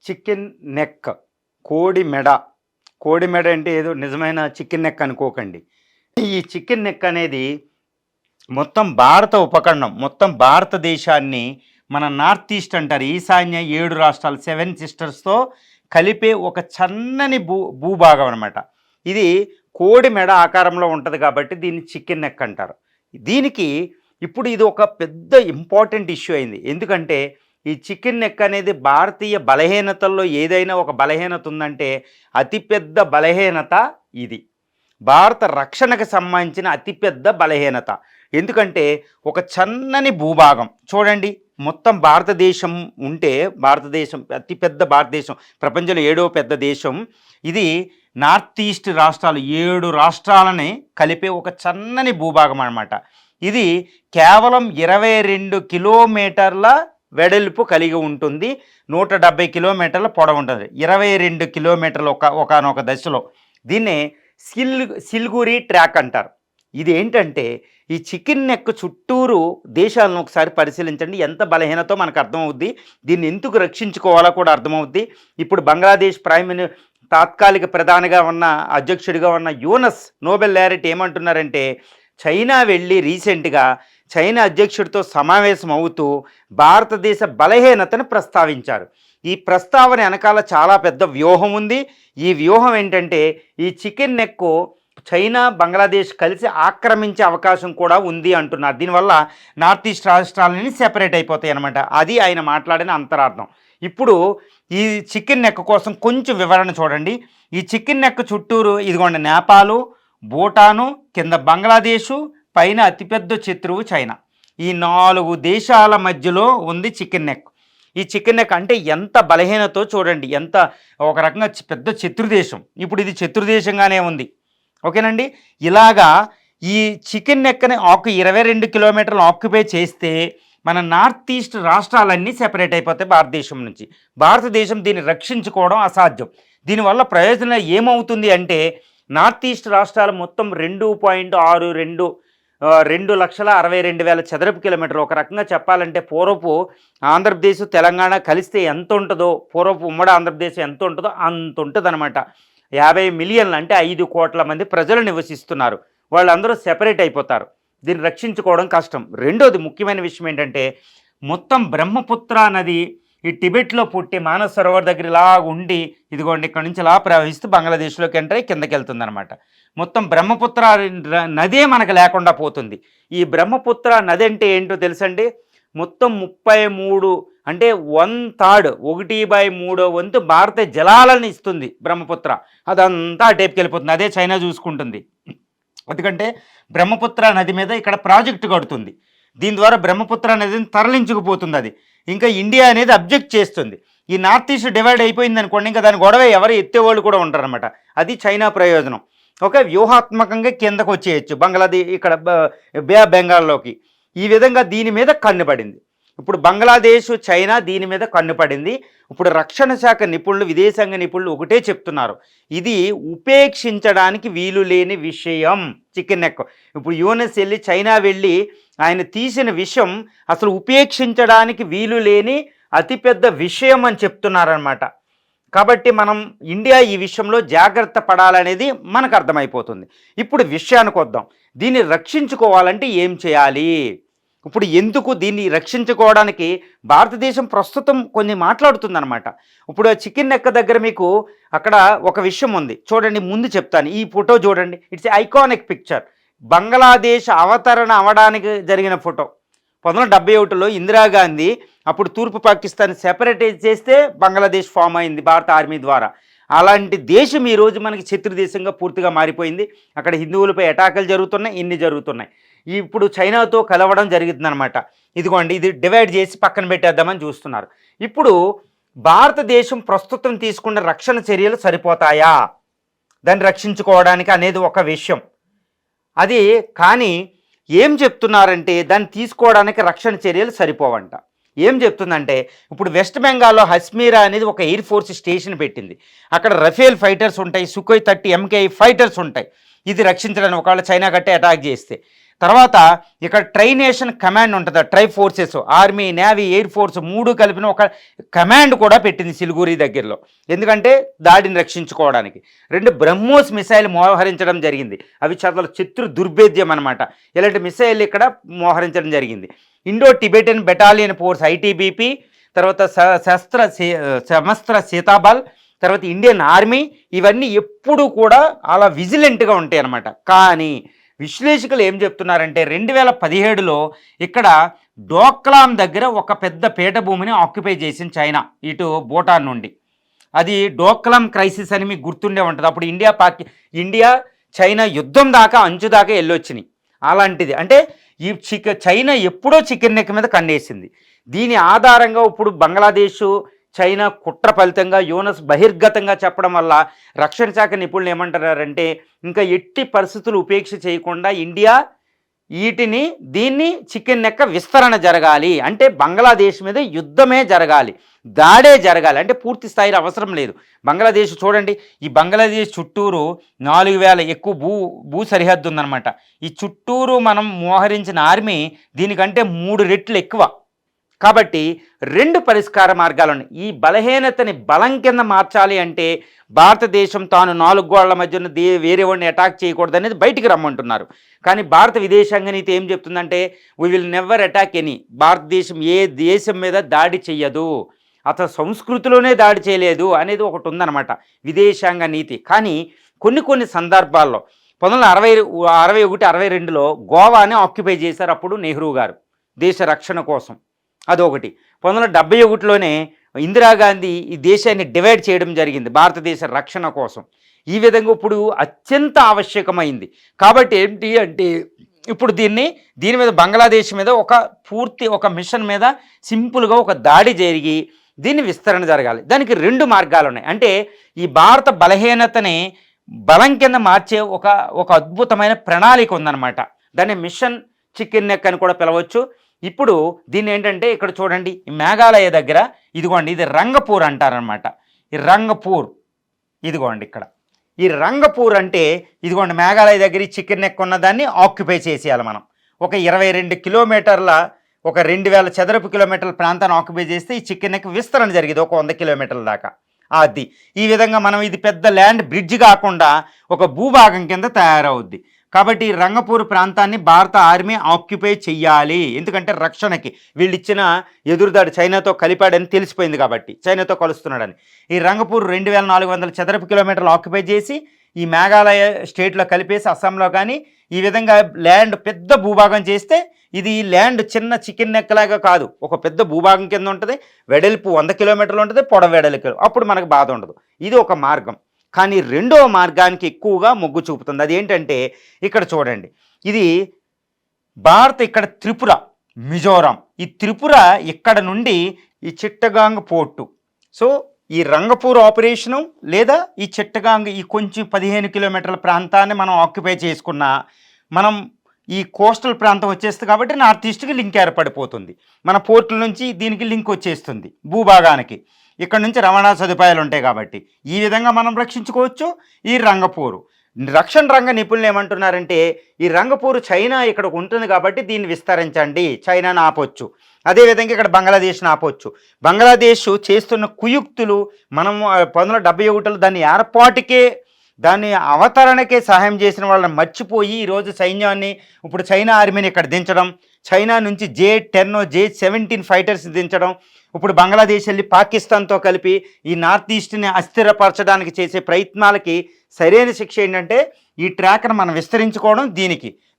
Chicken neck, కోడి మెడ. కోడి మెడ అంటే ఏదో నిజమైన చికెన్ నెక్ అనుకోకండి. ఈ చికెన్ నెక్ అనేది మొత్తం భారత ఉపఖండం, మొత్తం భారతదేశాన్ని మన నార్త్ ఈస్ట్ అంటారు, ఈశాన్య 7 రాష్ట్రాలు 7 సిస్టర్స్తో కలిపే ఒక సన్నని భూభాగం అనమాట. ఇది కోడి మెడ ఆకారంలో ఉంటుంది కాబట్టి దీన్ని చికెన్ నెక్ అంటారు. దీనికి ఇప్పుడు ఇది ఒక పెద్ద ఇంపార్టెంట్ ఇష్యూ అయింది. ఎందుకంటే ఈ చికెన్ నెక్ అనేది భారతీయ బలహీనతల్లో ఏదైనా ఒక బలహీనత ఉందంటే అతిపెద్ద బలహీనత ఇది. భారత రక్షణకు సంబంధించిన అతిపెద్ద బలహీనత. ఎందుకంటే ఒక సన్నని భూభాగం చూడండి, మొత్తం భారతదేశం ఉంటే, భారతదేశం అతిపెద్ద భారతదేశం, ప్రపంచంలో 7వ పెద్ద దేశం ఇది. నార్త్ ఈస్ట్ రాష్ట్రాలు 7 రాష్ట్రాలని కలిపే ఒక సన్నని భూభాగం అన్నమాట. ఇది కేవలం 22 కిలోమీటర్ల వెడల్పు కలిగి ఉంటుంది, 170 కిలోమీటర్ల పొడవు ఉంటుంది. 22 కిలోమీటర్లు ఒకనొక దశలో. దీన్నే సిల్గురి ట్రాక్ అంటారు. ఇది ఏంటంటే ఈ చికెన్ నెక్ చుట్టూరు దేశాలను ఒకసారి పరిశీలించండి, ఎంత బలహీనతో మనకు అర్థమవుద్ది, దీన్ని ఎందుకు రక్షించుకోవాలో కూడా అర్థమవుద్ది. ఇప్పుడు బంగ్లాదేశ్ తాత్కాలిక ప్రధానిగా ఉన్న అధ్యక్షుడిగా ఉన్న యూనస్ నోబెల్ లారెట్ ఏమంటున్నారంటే, చైనా వెళ్ళి రీసెంట్గా చైనా అధ్యక్షుడితో సమావేశం అవుతూ భారతదేశ బలహీనతను ప్రస్తావించారు. ఈ ప్రస్తావన వెనకాల చాలా పెద్ద వ్యూహం ఉంది. ఈ వ్యూహం ఏంటంటే ఈ చికెన్ నెక్ చైనా బంగ్లాదేశ్ కలిసి ఆక్రమించే అవకాశం కూడా ఉంది అంటున్నారు. దీనివల్ల నార్త్ ఈస్ట్ రాష్ట్రాలని సెపరేట్ అయిపోతాయి అన్నమాట. అది ఆయన మాట్లాడిన అంతరార్థం. ఇప్పుడు ఈ చికెన్ నెక్ కోసం కొంచెం వివరణ చూడండి. ఈ చికెన్ నెక్ చుట్టూరు ఇదిగోండి నేపాలు, భూటాను, కింద బంగ్లాదేశు, పైన అతిపెద్ద శత్రువు చైనా. ఈ 4 దేశాల మధ్యలో ఉంది చికెన్ నెక్. ఈ చికెన్ నెక్ అంటే ఎంత బలహీనతో చూడండి, ఎంత ఒక రకంగా పెద్ద శత్రుదేశం. ఇప్పుడు ఇది శత్రుదేశంగానే ఉంది, ఓకేనండి. ఇలాగా ఈ చికెన్ నెక్ని 22 కిలోమీటర్లు ఆక్యుపై చేస్తే మన నార్త్ ఈస్ట్ రాష్ట్రాలన్నీ సెపరేట్ అయిపోతాయి భారతదేశం నుంచి. భారతదేశం దీన్ని రక్షించుకోవడం అసాధ్యం. దీనివల్ల ప్రయోజనం ఏమవుతుంది అంటే నార్త్ ఈస్ట్ రాష్ట్రాలు మొత్తం 2.62 చదరపు కిలోమీటర్లు. ఒక రకంగా చెప్పాలంటే పూర్వపు ఆంధ్రప్రదేశ్ తెలంగాణ కలిస్తే ఎంత ఉంటుందో, పూర్వపు ఉమ్మడి ఆంధ్రప్రదేశ్ ఎంత ఉంటుందో అంత ఉంటుంది అనమాట. 50 మిలియన్లు అంటే 5 కోట్ల మంది ప్రజలు నివసిస్తున్నారు. వాళ్ళందరూ సెపరేట్ అయిపోతారు. దీన్ని రక్షించుకోవడం కష్టం. రెండోది ముఖ్యమైన విషయం ఏంటంటే మొత్తం బ్రహ్మపుత్ర నది ఈ టిబెట్లో పుట్టి మానస్ సరోవర్ దగ్గర ఇలా ఉండి ఇదిగోండి ఇక్కడ నుంచి ఇలా ప్రవహిస్తూ బంగ్లాదేశ్లోకి ఎంటర్ అయ్యి కిందకి వెళ్తుంది అనమాట. మొత్తం బ్రహ్మపుత్ర నదే మనకు లేకుండా పోతుంది. ఈ బ్రహ్మపుత్ర నది అంటే ఏంటో తెలుసండి, మొత్తం 33 అంటే 1/3 1/3 వంతు భారత జలాలను ఇస్తుంది బ్రహ్మపుత్ర. అదంతా టేపుకి వెళ్ళిపోతుంది, అదే చైనా చూసుకుంటుంది. ఎందుకంటే బ్రహ్మపుత్ర నది మీద ఇక్కడ ప్రాజెక్టు కడుతుంది. దీని ద్వారా బ్రహ్మపుత్ర నదిని తరలించుకుపోతుంది. అది ఇంకా ఇండియా అనేది అబ్జెక్ట్ చేస్తుంది. ఈ నార్త్ ఈస్ట్ డివైడ్ అయిపోయింది అనుకోండి, ఇంకా దాని గొడవ ఎవరు ఎత్తేవాళ్ళు కూడా ఉంటారనమాట. అది చైనా ప్రయోజనం. ఒక వ్యూహాత్మకంగా కిందకు వచ్చేయచ్చు బంగ్లాదేశ్, ఇక్కడ బే ఆఫ్ బెంగాల్లోకి. ఈ విధంగా దీని మీద కన్నుపడింది. ఇప్పుడు బంగ్లాదేశ్, చైనా దీని మీద కన్నుపడింది. ఇప్పుడు రక్షణ శాఖ నిపుణులు, విదేశాంగ నిపుణులు ఒకటే చెప్తున్నారు, ఇది ఉపేక్షించడానికి వీలు లేని విషయం చికెన్ నెక్. ఇప్పుడు యూఎస్ వెళ్ళి చైనా వెళ్ళి ఆయన తీసిన విషయం అసలు ఉపేక్షించడానికి వీలు లేని అతిపెద్ద విషయం అని చెప్తున్నారనమాట. కాబట్టి మనం ఇండియా ఈ విషయంలో జాగ్రత్త పడాలనేది మనకు అర్థమైపోతుంది. ఇప్పుడు విషయానికి వద్దాం. దీన్ని రక్షించుకోవాలంటే ఏం చేయాలి? ఇప్పుడు ఎందుకు దీన్ని రక్షించుకోవడానికి భారతదేశం ప్రస్తుతం కొన్ని మాట్లాడుతుందన్నమాట. ఇప్పుడు చికెన్ నెక్ దగ్గర మీకు అక్కడ ఒక విషయం ఉంది చూడండి, ముందు చెప్తాను. ఈ ఫోటో చూడండి, ఇట్స్ ఐకానిక్ పిక్చర్. బంగ్లాదేశ్ అవతరణ అవడానికి జరిగిన ఫోటో. 1971లో ఇందిరాగాంధీ అప్పుడు తూర్పు పాకిస్తాన్ సెపరేట్ చేస్తే బంగ్లాదేశ్ ఫామ్ అయింది భారత ఆర్మీ ద్వారా. అలాంటి దేశం ఈరోజు మనకి శత్రు దేశంగా పూర్తిగా మారిపోయింది. అక్కడ హిందువులపై అటాకులు జరుగుతున్నాయి, ఇన్ని జరుగుతున్నాయి. ఇప్పుడు చైనాతో కలవడం జరుగుతుందన్నమాట. ఇదిగోండి, ఇది డివైడ్ చేసి పక్కన పెట్టేద్దామని చూస్తున్నారు. ఇప్పుడు భారతదేశం ప్రస్తుతం తీసుకున్న రక్షణ చర్యలు సరిపోతాయా దాన్ని రక్షించుకోవడానికి అనేది ఒక విషయం. అది కానీ ఏం చెప్తున్నారంటే దాన్ని తీసుకోవడానికి రక్షణ చర్యలు సరిపోవంట. ఏం చెప్తుందంటే ఇప్పుడు వెస్ట్ బెంగాల్లో హస్మీరా అనేది ఒక ఎయిర్ ఫోర్స్ స్టేషన్ పెట్టింది. అక్కడ రఫేల్ ఫైటర్స్ ఉంటాయి, సుఖోయ్ 30 MKI ఫైటర్స్ ఉంటాయి. ఇది రక్షించడానికి ఒకవేళ చైనా గట్టే అటాక్ చేస్తే. తర్వాత ఇక్కడ ట్రైనేషన్ కమాండ్ ఉంటుంది, try forces, army, navy, air force 3 కలిపిన ఒక కమాండ్ కూడా పెట్టింది సిలిగురి దగ్గరలో, ఎందుకంటే దాడిని రక్షించుకోవడానికి. 2 బ్రహ్మోస్ మిసైల్ మోహరించడం జరిగింది, అవి చాలా శత్రు దుర్భేద్యం అనమాట. ఇలాంటి మిసైల్ ఇక్కడ మోహరించడం జరిగింది. Indo Tibetan battalion force ITBP, తర్వాత సమస్త్ర సీతాబల్, తర్వాత ఇండియన్ ఆర్మీ, ఇవన్నీ ఎప్పుడు కూడా అలా విజిలెంట్గా ఉంటాయి అన్నమాట. కానీ విశ్లేషకులు ఏం చెప్తున్నారంటే 2017లో ఇక్కడ డోక్లాం దగ్గర ఒక పెద్ద పీఠభూమిని ఆక్యుపై చేసింది చైనా, ఇటు భూటాన్ నుండి. అది డోక్లాం క్రైసిస్ అని మీకు గుర్తుండే ఉంటుంది. అప్పుడు ఇండియా చైనా యుద్ధం దాకా, అంచు దాకా వెళ్ళొచ్చినాయి. అలాంటిది అంటే ఈ చైనా ఎప్పుడో చికెన్ నెక్ మీద కండేసింది. దీని ఆధారంగా ఇప్పుడు బంగ్లాదేశ్ చైనా కుట్ర ఫలితంగా యూనస్ బహిర్గతంగా చెప్పడం వల్ల రక్షణ శాఖ నిపుణులు ఏమంటున్నారంటే ఇంకా ఎట్టి పరిస్థితులు ఉపేక్ష చేయకుండా ఇండియా దీన్ని చికెన్ నెక్క విస్తరణ జరగాలి, అంటే బంగ్లాదేశ్ మీద యుద్ధమే జరగాలి, దాడే జరగాలి, అంటే పూర్తి స్థాయిలో అవసరం లేదు. బంగ్లాదేశ్ చూడండి, ఈ బంగ్లాదేశ్ చుట్టూరు 4000 ఎక్కువ భూ సరిహద్దు ఉందన్నమాట. ఈ చుట్టూరు మనం మోహరించిన ఆర్మీ దీనికంటే 3 రెట్లు ఎక్కువ. కాబట్టి 2 పరిష్కార మార్గాలు ఉన్నాయి. ఈ బలహీనతని బలం కింద మార్చాలి అంటే భారతదేశం తాను 4 గోళ్ల మధ్యన వేరే వాడిని అటాక్ చేయకూడదు అనేది బయటికి రమ్మంటున్నారు. కానీ భారత విదేశాంగ నీతి ఏం చెప్తుందంటే we will never attack any, భారతదేశం ఏ దేశం మీద దాడి చెయ్యదు, అతను సంస్కృతిలోనే దాడి చేయలేదు అనేది ఒకటి ఉందన్నమాట విదేశాంగ నీతి. కానీ కొన్ని సందర్భాల్లో 1961, 62లో గోవాని ఆక్యుపై చేశారు అప్పుడు నెహ్రూ గారు దేశ రక్షణ కోసం, అదొకటి. 1971లోనే ఇందిరాగాంధీ ఈ దేశాన్ని డివైడ్ చేయడం జరిగింది భారతదేశ రక్షణ కోసం. ఈ విధంగా ఇప్పుడు అత్యంత ఆవశ్యకమైంది. కాబట్టి ఏంటి అంటే ఇప్పుడు దీని మీద బంగ్లాదేశ్ మీద ఒక మిషన్ మీద సింపుల్గా ఒక దాడి జరిగి దీన్ని విస్తరణ జరగాలి. దానికి 2 మార్గాలు ఉన్నాయి. అంటే ఈ భారత బలహీనతని బలం కింద మార్చే ఒక అద్భుతమైన ప్రణాళిక ఉందన్నమాట. దాన్ని మిషన్ చికెన్ నెక్ అని కూడా పిలవచ్చు. ఇప్పుడు దీన్ని ఏంటంటే ఇక్కడ చూడండి, ఈ మేఘాలయ దగ్గర ఇదిగోండి, ఇది రంగపూర్ అంటారనమాట. ఈ రంగపూర్ ఇదిగోండి ఇక్కడ, ఈ రంగపూర్ అంటే ఇదిగోండి మేఘాలయ దగ్గర ఈ చికెన్ నెక్ ఉన్నదాన్ని ఆక్యుపై చేసేయాలి మనం. ఒక 22 కిలోమీటర్ల, ఒక 2000 చదరపు కిలోమీటర్ల ప్రాంతాన్ని ఆక్యుపై చేస్తే ఈ చికెన్ నెక్ విస్తరణ జరిగేది ఒక 100 కిలోమీటర్ల దాకా. అది ఈ విధంగా మనం ఇది పెద్ద ల్యాండ్ బ్రిడ్జ్ కాకుండా ఒక భూభాగం కింద తయారవుద్ది. కాబట్టి రంగపూర్ ప్రాంతాన్ని భారత ఆర్మీ ఆక్యుపై చెయ్యాలి, ఎందుకంటే రక్షణకి వీళ్ళు ఇచ్చిన ఎదురుదాడి చైనాతో కలిపాడని తెలిసిపోయింది కాబట్టి, చైనాతో కలుస్తున్నాడని. ఈ రంగపూర్ 2400 చదరపు కిలోమీటర్లు ఆక్యుపై చేసి ఈ మేఘాలయ స్టేట్లో కలిపేసి అస్సాంలో కానీ ఈ విధంగా ల్యాండ్ పెద్ద భూభాగం చేస్తే ఇది ల్యాండ్ చిన్న చికెన్ నెక్కలాగా కాదు, ఒక పెద్ద భూభాగం కింద ఉంటుంది. వెడల్పు 100 కిలోమీటర్లు ఉంటుంది, పొడవు వెడల్పు, అప్పుడు మనకు బాధ ఉండదు. ఇది ఒక మార్గం. కానీ 2వ మార్గానికి ఎక్కువగా మొగ్గు చూపుతుంది. అదేంటంటే ఇక్కడ చూడండి, ఇది ఇక్కడ త్రిపుర, మిజోరాం, ఈ త్రిపుర ఇక్కడ నుండి ఈ చిట్టగాంగ్ పోర్టు. సో ఈ రంగపూర్ ఆపరేషను లేదా ఈ చిట్టగాంగ్ ఈ కొంచెం 15 కిలోమీటర్ల ప్రాంతాన్ని మనం ఆక్యుపై చేసుకున్న మనం ఈ కోస్టల్ ప్రాంతం వచ్చేస్తుంది కాబట్టి నార్త్ ఈస్ట్కి లింక్ ఏర్పడిపోతుంది. మన పోర్టుల నుంచి దీనికి లింక్ వచ్చేస్తుంది భూభాగానికి. ఇక్కడ నుంచి రవాణా సదుపాయాలు ఉంటాయి కాబట్టి ఈ విధంగా మనం రక్షించుకోవచ్చు. ఈ రంగపూరు రక్షణ రంగ నిపుణులు ఏమంటున్నారంటే ఈ రంగపూరు చైనా ఇక్కడ ఉంటుంది కాబట్టి దీన్ని విస్తరించండి, చైనాను ఆపొచ్చు. అదేవిధంగా ఇక్కడ బంగ్లాదేశ్ని ఆపొచ్చు. బంగ్లాదేశ్ చేస్తున్న కుయుక్తులు మనం 1971లో దాని ఏర్పాటుకే దాని అవతరణకే సహాయం చేసిన వాళ్ళని మర్చిపోయి ఈరోజు సైన్యాన్ని ఇప్పుడు చైనా ఆర్మీని ఇక్కడ దించడం, చైనా నుంచి J-10, J-17 ఫైటర్స్ దించడం, ఇప్పుడు బంగ్లాదేశ్ వెళ్ళి పాకిస్తాన్తో కలిపి ఈ నార్త్ ఈస్ట్ని అస్థిరపరచడానికి చేసే ప్రయత్నాలకి సరైన శిక్ష ఏంటంటే ఈ ట్రాక్ను మనం విస్తరించుకోవడం.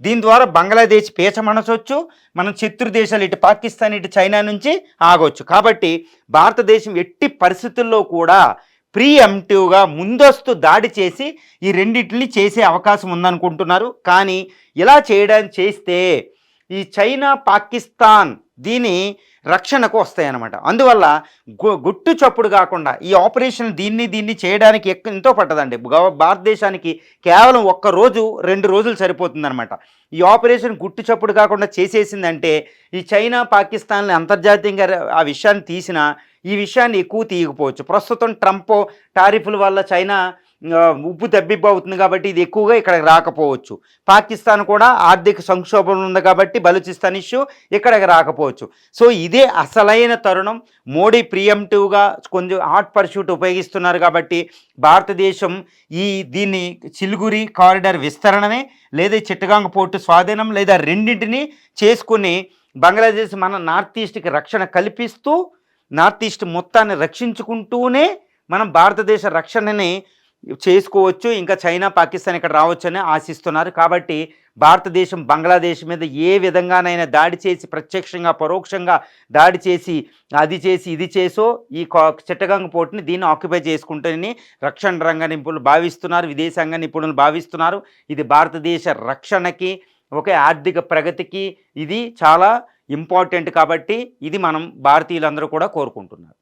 దీని ద్వారా బంగ్లాదేశ్ పేచమనసొచ్చు, మనం శత్రు దేశాలు ఇటు పాకిస్తాన్ ఇటు చైనా నుంచి ఆగొచ్చు. కాబట్టి భారతదేశం ఎట్టి పరిస్థితుల్లో కూడా ప్రీఎంప్టివ్గా ముందస్తు దాడి చేసి ఈ రెండింటిని చేసే అవకాశం ఉందనుకుంటున్నారు. కానీ ఇలా చేస్తే ఈ చైనా, పాకిస్తాన్ దీని రక్షణకు వస్తాయన్నమాట. అందువల్ల గుట్టు చప్పుడు కాకుండా ఈ ఆపరేషన్ దీన్ని చేయడానికి ఎంతో పట్టదండి. భారతదేశానికి కేవలం 1 రోజు 2 రోజులు సరిపోతుందన్నమాట. ఈ ఆపరేషన్ గుట్టు చప్పుడు కాకుండా చేసేసిందంటే ఈ చైనా, పాకిస్తాన్లు అంతర్జాతీయంగా ఆ విషయాన్ని తీసినా ఈ విషయాన్ని ఎక్కువ తీయకపోవచ్చు. ప్రస్తుతం ట్రంప్ టారిఫ్ల వల్ల చైనా ఉప్పు తబ్బిబ్బు అవుతుంది కాబట్టి ఇది ఎక్కువగా ఇక్కడికి రాకపోవచ్చు. పాకిస్తాన్ కూడా ఆర్థిక సంక్షోభం ఉంది కాబట్టి బలూచిస్తాన్ ఇష్యూ ఇక్కడికి రాకపోవచ్చు. సో ఇదే అసలైన తరుణం. మోడీ ప్రియంటివ్గా కొంచెం హాట్ పర్ష్యూట్ ఉపయోగిస్తున్నారు కాబట్టి భారతదేశం దీన్ని సిలిగురి కారిడార్ విస్తరణనే లేదా చిట్టగాంగ్ పోర్టు స్వాధీనం లేదా రెండింటినీ చేసుకుని బంగ్లాదేశ్ మన నార్త్ ఈస్ట్కి రక్షణ కల్పిస్తూ నార్త్ ఈస్ట్ మొత్తాన్ని రక్షించుకుంటూనే మనం భారతదేశ రక్షణని చేసుకోవచ్చు. ఇంకా చైనా పాకిస్తాన్ ఇక్కడ రావచ్చని ఆశిస్తున్నారు. కాబట్టి భారతదేశం బంగ్లాదేశ్ మీద ఏ విధంగానైనా దాడి చేసి ప్రత్యక్షంగా పరోక్షంగా దాడి చేసి అది చేసి ఇది చేసో ఈ చిట్టగాంగ్ పోర్టుని దీన్ని ఆక్యుపై చేసుకుంటేనే రక్షణ రంగ నిపుణులు భావిస్తున్నారు, విదేశాంగ నిపుణులు భావిస్తున్నారు. ఇది భారతదేశ రక్షణకి ఆర్థిక ప్రగతికి ఇది చాలా ఇంపార్టెంట్ కాబట్టి ఇది మనం భారతీయులందరూ కూడా కోరుకుంటున్నారు.